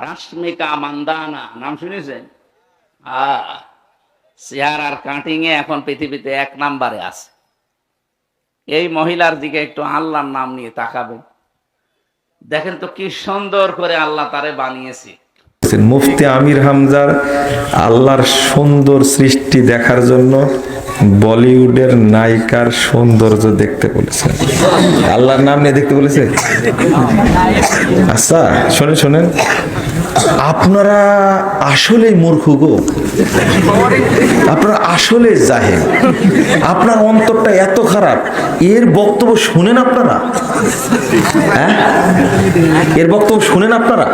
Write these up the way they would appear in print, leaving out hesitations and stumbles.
রাশমিকা মান্দানা নাম শুনেছেন? চেহারার কাটিং এ এখন পৃথিবীতে 1 নম্বরে আছে। এই মহিলার দিকে একটু আল্লাহর নাম নিয়ে তাকাবেন, দেখেন তো কি সুন্দর করে আল্লাহ তারে বানিয়েছে। মুফতি আমির হামজার আল্লাহর সুন্দর সৃষ্টি দেখার জন্য বলিউডের নায়িকার সৌন্দর্য দেখতে বলেছে, আল্লাহর নাম নিয়ে দেখতে বলেছে। আচ্ছা শোনেন শোনেন, আপনারা আসলেই মূর্খ গো, আপনারা আসলে জাহেল, আপনার অন্তরটা এত খারাপ। এর বক্তব্য শুনেন আপনারা? হ্যাঁ, এর বক্তব্য শুনেন আপনারা?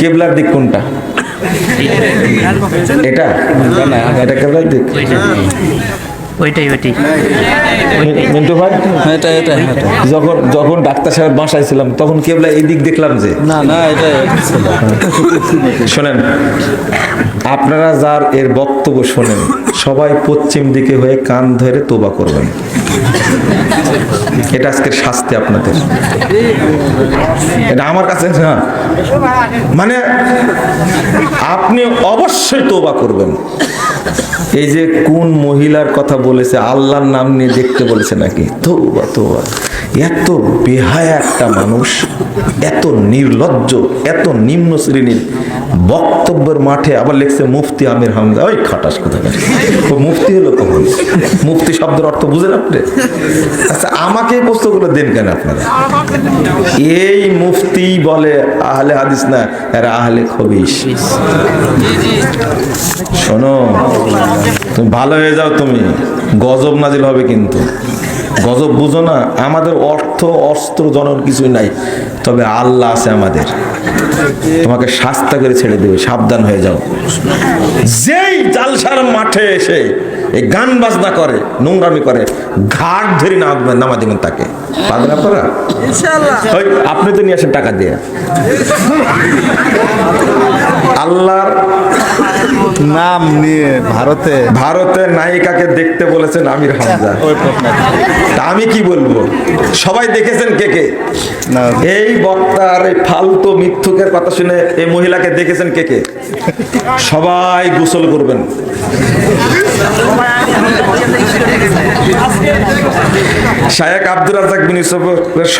কেবলার দিক কোনটা? এটা না, এটা কেবলার দিক। ওইটাই মিন্টু ভাই, যখন ডাক্তার সাহেব বাসায় ছিলাম তখন কেবলা এই দিক দেখলাম যে না এটা। শোনেন, আপনারা যার এর বক্তব্য শোনেন সবাই পশ্চিম দিকে হয়ে কান ধরে তোবা করবেন। এটা আজকের শাস্তি আপনাদের। এটা আমার কাছে না, মানে আপনি অবশ্যই তোবা করবেন। এই যে কোন মহিলার কথা বলেছে, আল্লাহর নাম নিয়ে দেখতে বলেছে নাকি? তোবা তোবা, এত বেহায়া একটা মানুষ, এত নির্লজ্জ, এত নিম্ন শ্রেণীর বক্তব্যের মাঠে আবার লিখছে মুফতি আমির হামজা। ওই খাটাস কথা, মুফতি হলো কখন? মুফতি শব্দের অর্থ বুঝেন আপনি? আচ্ছা আমাকে এই প্রশ্নগুলো দেন কেন আপনারা? এই মুফতি বলে আহলে হাদিস না, এরা আহলে খবিস। শোনো, তুমি ভালো হয়ে যাও, তুমি গজব নাজিল হবে কিন্তু। গজব বুঝো না? আমাদের অর্থ অস্ত্র জনন কিছুই নাই, তবে আল্লাহ আছে আমাদের, তোমাকে শাস্তা করে ছেড়ে দেবে, সাবধান হয়ে যাও। যেই জালসার মাঠে এসে এই গান বাজনা করে, নোংরামি করে, ঘাট ধরে নামা দেবেন তাকে। পাবেন আপনারা? আপনি তো নিয়ে আসেন টাকা দিয়ে। আল্লাহর নাম নিয়ে ভারতের নায়িকাকে দেখতে বলেছেন আমির হামজা। আমি কি বলবো, সবাই দেখেছেন কে কে? এই বক্তার এই ফালতু মিথ্যুকের কথা শুনে এই মহিলাকে দেখেছেন কে কে? সবাই গোসল করবেন। শায়েখ আব্দুর রাজ্জাক বিন ইউসুফের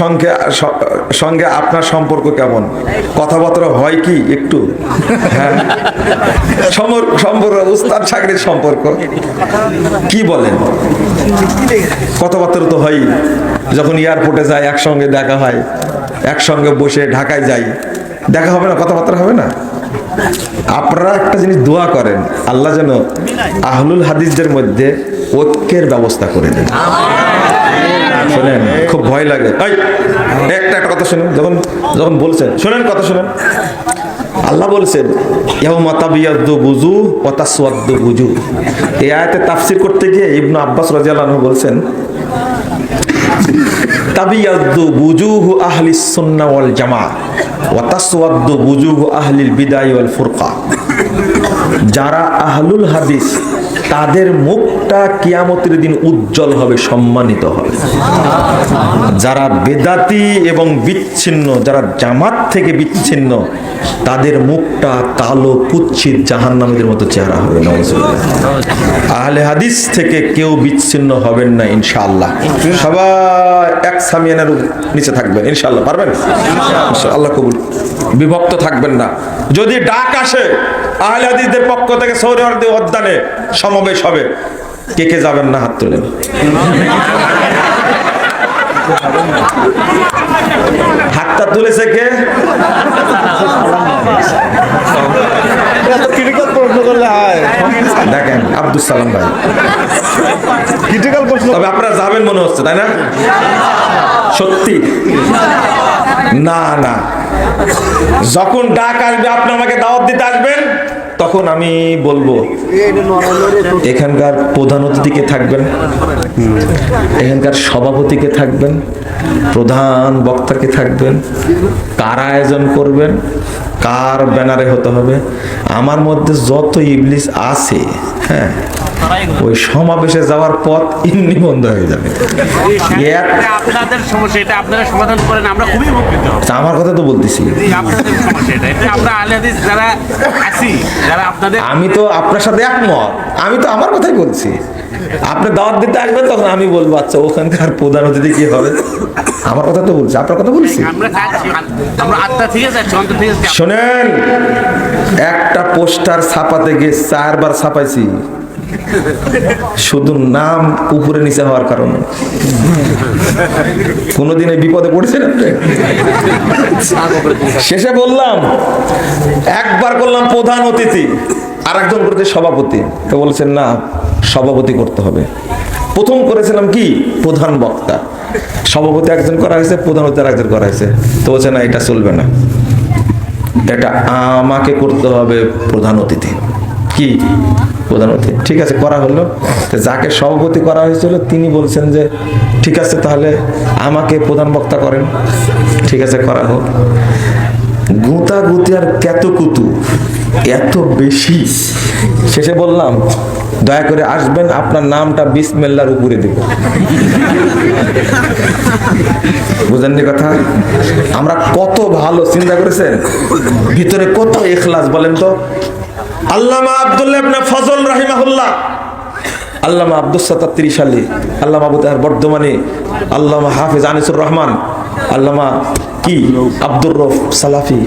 সঙ্গে আপনার সম্পর্ক কেমন? কথাবার্তা হয় কি একটু? হ্যাঁ, সম্পর্ক উস্তাদ ছাত্রের সম্পর্ক কি বলেন? কথাবার্তা তো হয়, যখন এয়ারপোর্টে যায় একসঙ্গে দেখা হয়, একসঙ্গে বসে ঢাকায় যাই, দেখা হবে না? কথাবার্তা হবে না? আপনারা একটা জিনিস দোয়া করেন, আল্লাহ যেন আহলুল হাদিসদের মধ্যে ঐক্যের ব্যবস্থা করে দেন। শোনেন, খুব ভয় লাগে। একটা কথা শুনেন, যখন বলছেন, শোনেন কথা শুনেন। আল্লাহ বলছেন ইয়াউমা তাবিয়াদ্দু বুজুহ ওয়া তাসওয়াদ্দু বুজুহ। এই আয়াতে তাফসীর করতে গিয়ে ইবনে আব্বাস রাদিয়াল্লাহু আনহু বলছেন তাবিয়াদ্দু বুজুহু আহলিস সুন্নাহ ওয়াল জামাআহ ওয়া তাসওয়াদ্দু বুজুহু আহলিল বিদআহ ওয়াল ফুরকা। যারা আহলুল হাদিস তাদের মুখটা কিয়ামতের দিন উজ্জ্বল হবে, সম্মানিত হবে। যারা বেদাতি এবং বিচ্ছিন্ন, যারা জামাত থেকে বিচ্ছিন্ন, তাদের মুখটা কালো কুৎসিত জাহান্নামীদের মতো চেহারা হবে। নাউজুবিল্লাহ। আহলে হাদিস থেকে কেউ বিচ্ছিন্ন হবেন না ইনশাআল্লাহ। সবাই এক সামিয়ানের নিচে থাকবেন ইনশাআল্লাহ। পারবেন? ইনশাআল্লাহ কবুল। বিভক্ত থাকবেন না। যদি ডাক আসে আহলে হাদিসদের পক্ষ থেকে সৌরওয়ার্দী উদ্যানে সমাবেশ হবে, কে কে যাবেন না হাত তোলেন। হাতটা তুলেছে কে? দেখেন আব্দুল সালাম ভাই, তবে আপনারা যাবেন মনে হচ্ছে, তাই না? সত্যি না? না, যখন ডাক আসবে আপনি আমাকে দাওয়াত দিতে আসবেন, তখন আমি বলবো এখানকার প্রধান অতিথিকে থাকবেন, এখানকার সভাপতিকে থাকবেন, প্রধান বক্তাকে থাকবেন, কার আয়োজন করবেন, কার ব্যানারে হতে হবে। আমার মধ্যে যত ইবলিস আছে, হ্যাঁ, ওই সমাবেশে যাওয়ার পথ এমনি বন্ধ হয়ে যাবে। এটা আপনাদের সমস্যা, এটা আপনারা সমাধান করেন, আমরা খুবই উপকৃত হব। তা আমার কথা তো বলতেছি, আপনাদের সমস্যা এটা আমরা আহলে হাদিস যারা আছি, যারা আপনাদের আমি তো আপনার সাথে একমত, আমি তো আমার কথাই বলছি। আপনি দাওয়াত দিতে আসবেন তখন আমি বলবো আচ্ছা ওখানকার প্রধান অতিথি কি হবে, আমার কথা তো বলছি, আপনার কথা বলছি। আমরা খাচ্ছি, আমরা আত্মা ঠিক আছে, অন্তর ঠিক আছে। শোনেন, একটা পোস্টার ছাপাতে গিয়ে 4 বার ছাপাইছি, শুধু নাম উপরে নিচে হওয়ার কারণে। কোনোদিন এই বিপদে পড়েছেন আপনি? শেষে বললাম, একবার করলাম প্রধান অতিথি, আর একজন করেছে সভাপতি, তো বলেছেন না সভাপতি করতে হবে। প্রথম করেছিলাম কি প্রধান বক্তা, সভাপতি একজন করা হয়েছে, প্রধান অতিথি একজন করা হয়েছে, তো বলছে না এটা চলবে না, এটা আমাকে করতে হবে প্রধান অতিথি। কি প্রধান অতিথি? ঠিক আছে, করা হলো। তো যাকে সভাপতি করা হয়েছিল তিনি বলছেন যে ঠিক আছে তাহলে আমাকে প্রধান বক্তা করেন। ঠিক আছে, করা হোক। গুতা গুতি আর কেতকুতু এত বেশি, শেষে বললাম দয়া করে আসবেন, আপনার নামটা বিসমিল্লাহর উপরে দেব। বুঝেননি কথা? আমরা কত ভালো চিন্তা করেছেন, ভিতরে কত ইখলাস বলেন তো। আল্লামা আব্দুল্লাহ ইবনে ফজল রাহিমাহুল্লাহ, আল্লামা আব্দুস সাত্তার ত্রিশালী, আল্লামা আবু তাহের বর্ধমানী, আল্লামা হাফেজ আনিসুর রহমান, আল্লামা কি আব্দুর রউফ সালাফি,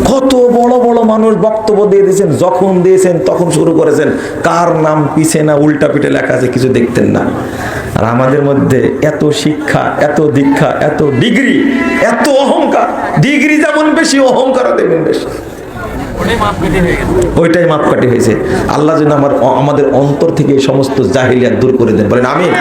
কত বড় বড় মানুষ বক্তব্য দিয়ে দিয়েছেন। যখন দিয়েছেন তখন শুরু করেছেন, কার নাম পিছে না উল্টা পিঠে লেখা আছে কিছু দেখতেন না। আর আমাদের মধ্যে এত শিক্ষা, এত দীক্ষা, এত ডিগ্রি, এত অহংকার। ডিগ্রি যেমন বেশি, অহংকারও তেমন বেশি। ওইটাই মাপকাঠি হয়েছে। আল্লাহ যেন আমাদের অন্তর থেকে এই সমস্ত জাহিলিয়াত দূর করে দেন, বলেন আমিন।